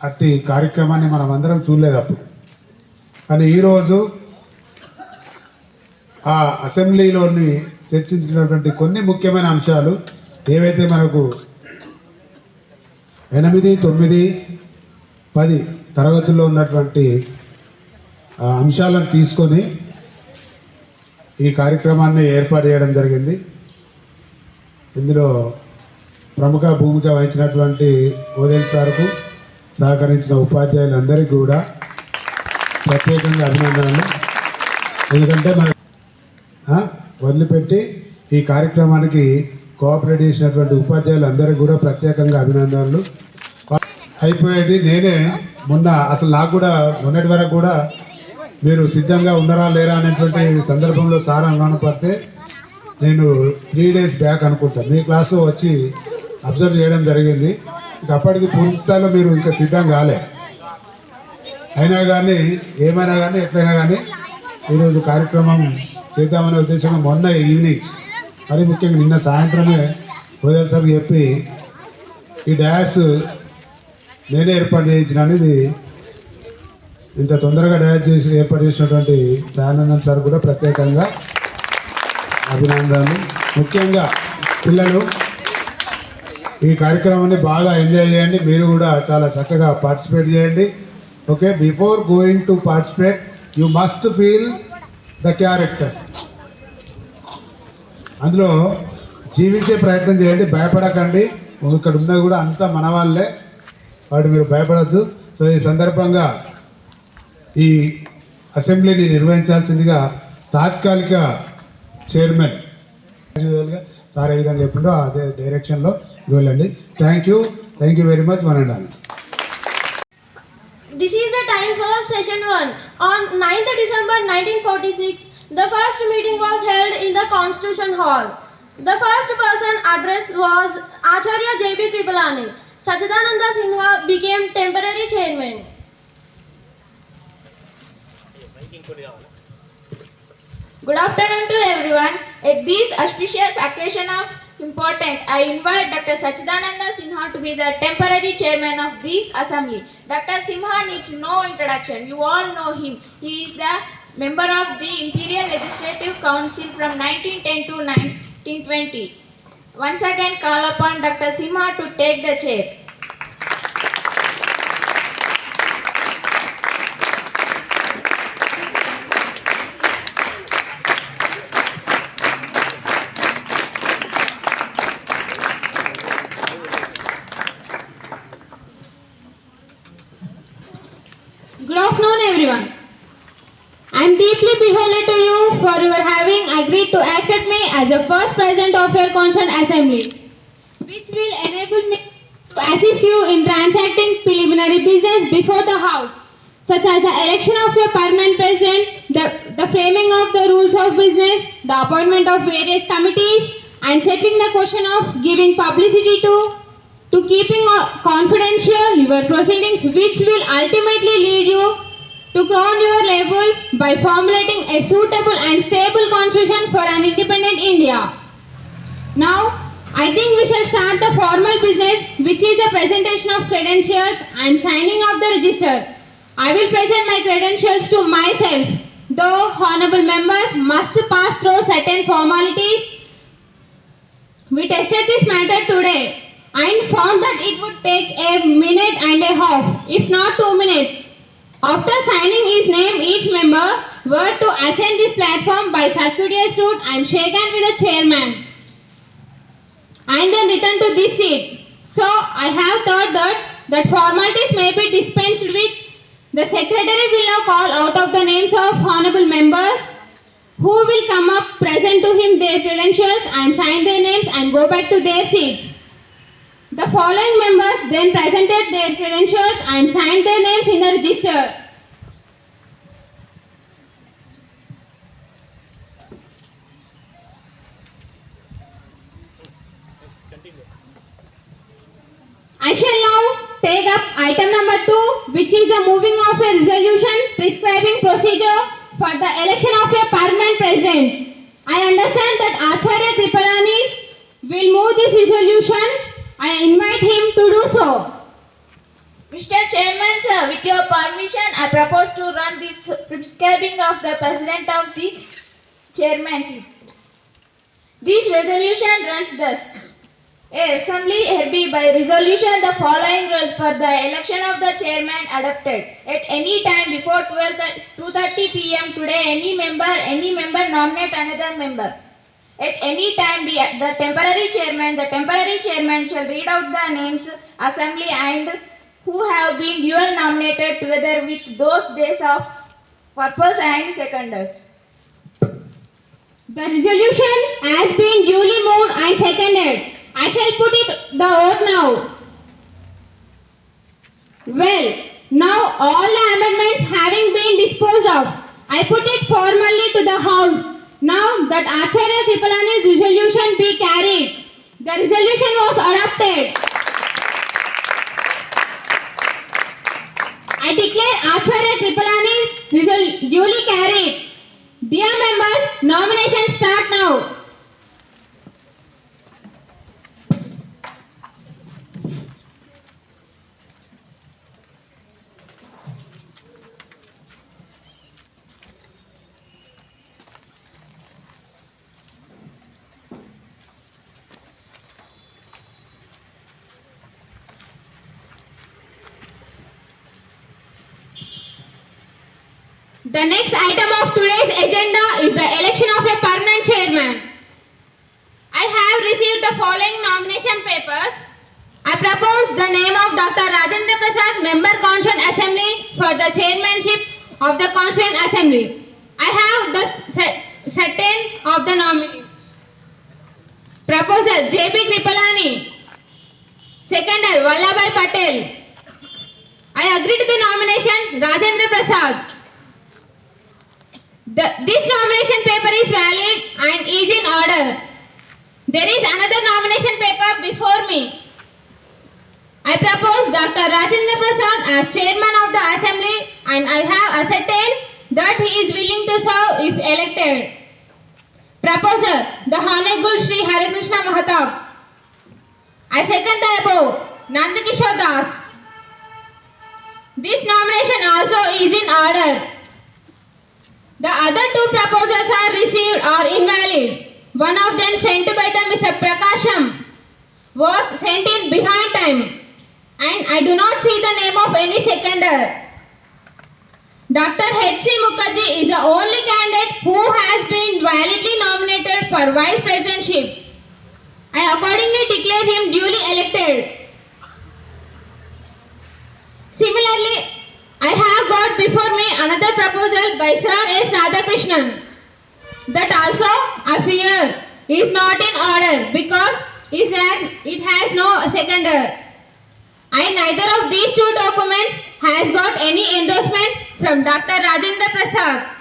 అట్టి కార్యక్రమాన్ని మనం అందరం చూడలేదు అప్పుడు. కానీ ఈరోజు ఆ అసెంబ్లీలోని చర్చించినటువంటి కొన్ని ముఖ్యమైన అంశాలు ఏవైతే మనకు 8, 9, 10 తరగతుల్లో ఉన్నటువంటి అంశాలను తీసుకొని ఈ కార్యక్రమాన్ని ఏర్పాటు చేయడం జరిగింది. ఇందులో ప్రముఖ భూమిక వహించినటువంటి ఓదేల్ సార్కు సహకరించిన ఉపాధ్యాయులందరికీ కూడా ప్రత్యేకంగా అభినందనలు. ఎందుకంటే మన వదిలిపెట్టి ఈ కార్యక్రమానికి కోఆపరేట్ చేసినటువంటి ఉపాధ్యాయులందరికీ కూడా ప్రత్యేకంగా అభినందనలు. అయిపోయేది నేనే మొన్న అసలు నాకు కూడా మొన్నటి వరకు కూడా మీరు సిద్ధంగా ఉన్నారా లేరా అనేటువంటి సందర్భంలో సార్ అనుమానపడితే నేను 3 days బ్యాక్ అనుకుంటాను మీ క్లాసు వచ్చి అబ్జర్వ్ చేయడం జరిగింది. అప్పటికి పూర్తి స్థాయిలో మీరు ఇంకా సిద్ధం కాలే. అయినా కానీ ఏమైనా కానీ ఎట్లయినా కానీ ఈరోజు కార్యక్రమం చేద్దామనే ఉద్దేశంగా మొన్న ఈవినింగ్ మరి ముఖ్యంగా నిన్న సాయంత్రమే ఓదేల్ సార్ చెప్పి ఈ డ్యాష్ నేనే ఏర్పాటు చేయించిన అనేది ఇంత తొందరగా డ్యాష్ చేసి ఏర్పాటు చేసినటువంటి సానందన్ సార్ కూడా ప్రత్యేకంగా అభినందనలు. ముఖ్యంగా పిల్లలు ఈ కార్యక్రమాన్ని బాగా ఎంజాయ్ చేయండి. మీరు కూడా చాలా చక్కగా పార్టిసిపేట్ చేయండి. Okay, before going to participate you must feel the character. అందులో జీవించే ప్రయత్నం చేయండి, భయపడకండి. ఇక్కడ ఉన్నది కూడా అంతా మన వాళ్ళే, వాటి మీరు భయపడద్దు. సో ఈ సందర్భంగా ఈ అసెంబ్లీని నిర్వహించాల్సిందిగా తాత్కాలిక చైర్మన్ సార్ ఏ విధంగా చెప్పిండో అదే డైరెక్షన్లో వెళ్ళండి. Thank you very much. వనండి. This is the time for session 1. On 9th December 1946, the first meeting was held in the Constitution Hall. The first person addressed was Acharya J.B. Kripalani. Sachidananda Sinha became temporary chairman. Good afternoon to everyone. At this auspicious occasion of importance, I invite Dr. Sachidananda Sinha to be the temporary chairman of this assembly. Dr. Sinha needs no introduction. You all know him. He is the member of the Imperial Legislative Council from 1910 to 1920. Once again call upon Dr. Sinha to take the chair. Good afternoon everyone. I am deeply beholden to you for your having agreed to accept me as the first president of your Constituent Assembly, which will enable me to assist you in transacting preliminary business before the House, such as the election of your permanent president, the framing of the rules of business, the appointment of various committees, and settling the question of giving publicity to keeping confidential your proceedings, which will ultimately lead you to crown your labels by formulating a suitable and stable constitution for an independent India. Now, I think we shall start the formal business, which is the presentation of credentials and signing of the register. I will present my credentials to myself, though honorable members must pass through certain formalities. We tested this matter today and found that it would take a minute and a half, if not 2 minutes. After signing his name, each member were to ascend this platform by circuitous route and shake hands with the chairman, and then return to this seat. So I have thought that formalities may be dispensed with. The secretary will now call out of the names of honorable members who will come up, present to him their credentials and sign their names and go back to their seats. The following members then presented their credentials and signed their names in the register. I shall now take up item number 2, which is the moving of a resolution prescribing procedure for the election of a permanent president. I understand that Acharya Kripalani will move this resolution. I invite him to do so. Mr. Chairman, with your permission, I propose to run this prescribing of the president of the chairmanship. This resolution runs thus. A assembly hereby by resolution the following rules for the election of the chairman adopted. At any time before 2:30 p.m. today, any member nominate another member. At any time the temporary chairman shall read out the names assembly and who have been duly nominated together with those days of purpose and seconders. The resolution has been duly moved and seconded. I shall put it the vote now. Well, now all the amendments having been disposed of, I put it formally to the House. Now that Acharya Kripalani's resolution be carried. The resolution was adopted. I declare Acharya Kripalani's duly carried. Dear members, nominations start now. The next item of today's agenda is the election of a permanent chairman. I have received the following nomination papers. I propose the name of Dr. Rajendra Prasad, Member Constituent Assembly for the chairmanship of the Constituent Assembly. I have the certain of the nominees. Proposer J.B. Kripalani. Seconder Vallabhai Patel. I agree to the nomination Rajendra Prasad. This nomination paper is valid and is in order. There is another nomination paper before me. I propose Dr. Rajendra Prasad as chairman of the assembly and I have ascertained that he is willing to serve if elected. Proposer, the Honorable Shri Harikrishna Mahatab. I second the above. Nandakishore Das. This nomination also is in order. The other two proposals are received or invalid. One of them sent by the Mr. Prakasham was sent in behind time and I do not see the name of any seconder. Dr. H.C. Mukherjee is the only candidate who has been validly nominated for vice presidentship. I accordingly declare him duly elected. Similarly, I have got before me another proposal by Sir S. Radhakrishnan. That also, I fear, is not in order because it has no seconder. And neither of these two documents has got any endorsement from Dr. Rajendra Prasad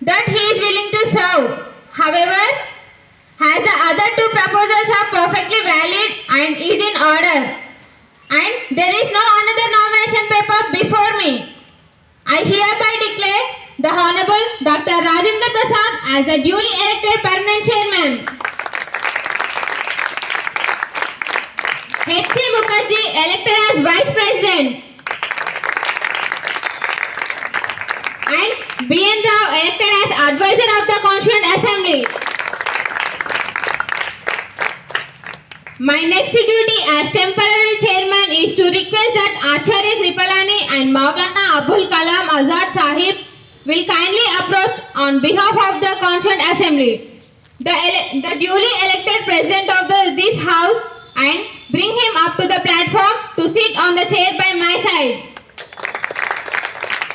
that he is willing to serve. However, as the other two proposals are perfectly valid and is in order, and there is no another nomination paper before me, I hereby declare the Honorable Dr. Rajendra Prasad as the duly elected permanent chairman. H.C. Mukherjee elected as vice president. And B.N. Rao elected as advisor of the Constituent Assembly. My next duty as temporary chairman is to request that Acharya Kripalani and Maulana Abul Kalam Azad Sahib will kindly approach on behalf of the Constituent Assembly the duly elected president of this house and bring him up to the platform to sit on the chair by my side.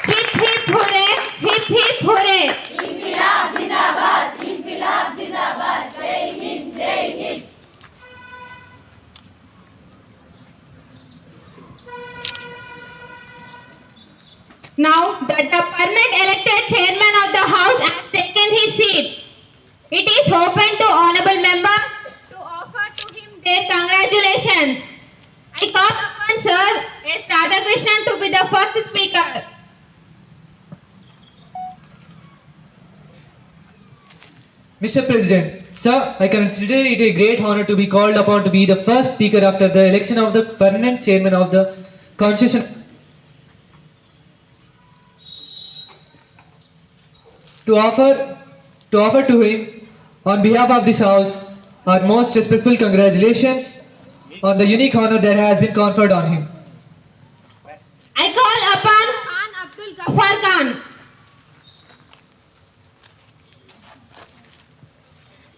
Hip hip hooray, hip hip hooray. Inqilab Zindabad, Inqilab Zindabad, Jai Hind, Jai Hind. Now that the permanent elected chairman of the house has taken his seat, it is open to honorable members to offer to him their congratulations. I call upon Sir S. Radhakrishnan to be the first speaker. Mr. President, sir, I consider it a great honor to be called upon to be the first speaker after the election of the permanent chairman of the Constitution. to offer to him on behalf of this house our most respectful congratulations on the unique honor that has been conferred on him. I call upon Khan Abdul Ghaffar Khan.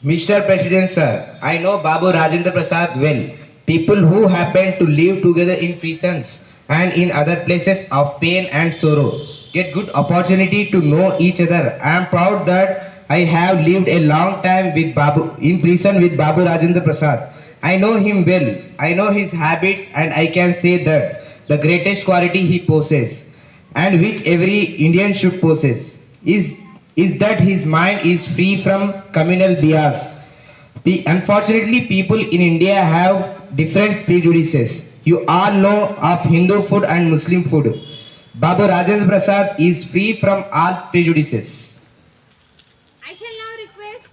Mr. President, sir, I know Babu Rajendra Prasad well. People who happen to live together in prisons and in other places of pain and sorrow get good opportunity to know each other. I am proud that I have lived a long time with Babu in prison with Babu Rajendra Prasad. I know him well. I know his habits, and I can say that the greatest quality he possesses, and which every Indian should possess, is that his mind is free from communal bias. Unfortunately, people in India have different prejudices. You all know of Hindu food and Muslim food. Babu Rajendra Prasad is free from all prejudices. I shall now request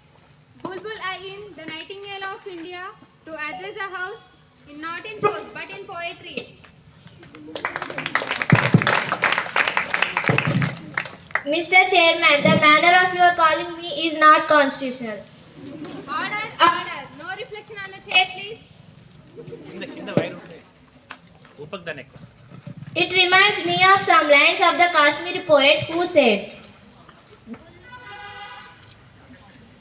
Bulbul Ain, the Nightingale of India, to address the house not in prose but in poetry. Mr. Chairman, the manner of your calling me is not constitutional. Order. No reflection on the chair, please. It reminds me of some lines of the Kashmiri poet who said,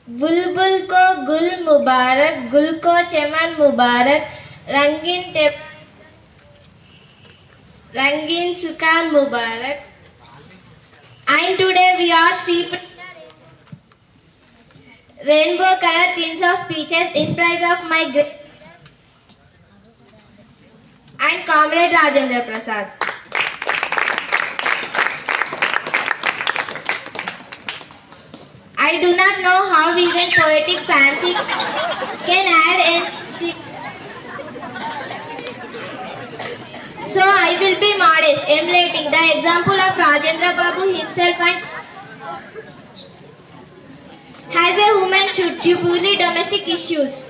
बुलबुल को गुल मुबारक, गुल को चमन मुबारक, रंगीन सुकान मुबारक. And today we are steeped in the rainbow colored tints of speeches in praise of my great and comrade Rajendra Prasad. I do not know how even poetic fancy can add in. So I will be modest, emulating the example of Rajendra Babu himself, and as a woman should to purely domestic issues.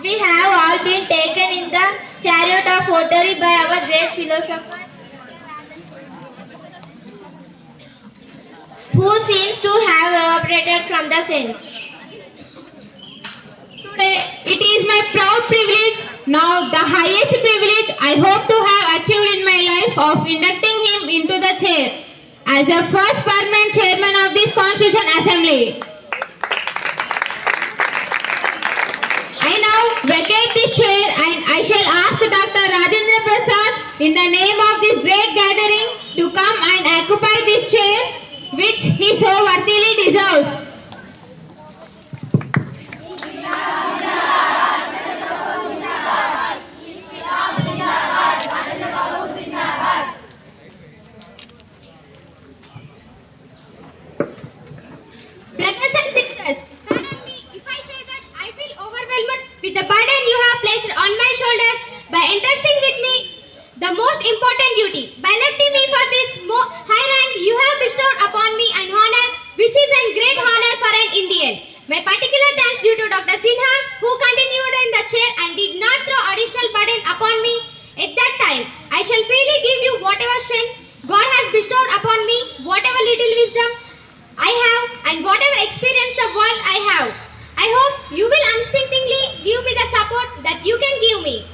We have all been taken in the chariot of votary by our great philosopher, who seems to have evaporated from the sense. Today, it is my proud privilege, now the highest privilege I hope to have achieved in my life, of inducting him into the chair as the first permanent chairman of this Constitution Assembly. I now vacate this chair and I shall ask Dr. Rajendra Prasad in the name of this great gathering to come and occupy this chair which he so worthily deserves. Brothers and sisters, pardon me if I say that I feel overwhelmed with the burden you have placed on my shoulders by entrusting with me the most important duty. By lifting me for this high rank, you have bestowed upon me an honor which is a great honor for an Indian. My particular thanks due to Dr. Sinha, who continued in the chair and did not throw additional burden upon me. At that time, I shall freely give you whatever strength God has bestowed upon me, whatever little wisdom I have, and whatever experience the world I have. I hope you will unstintingly give me the support that you can give me.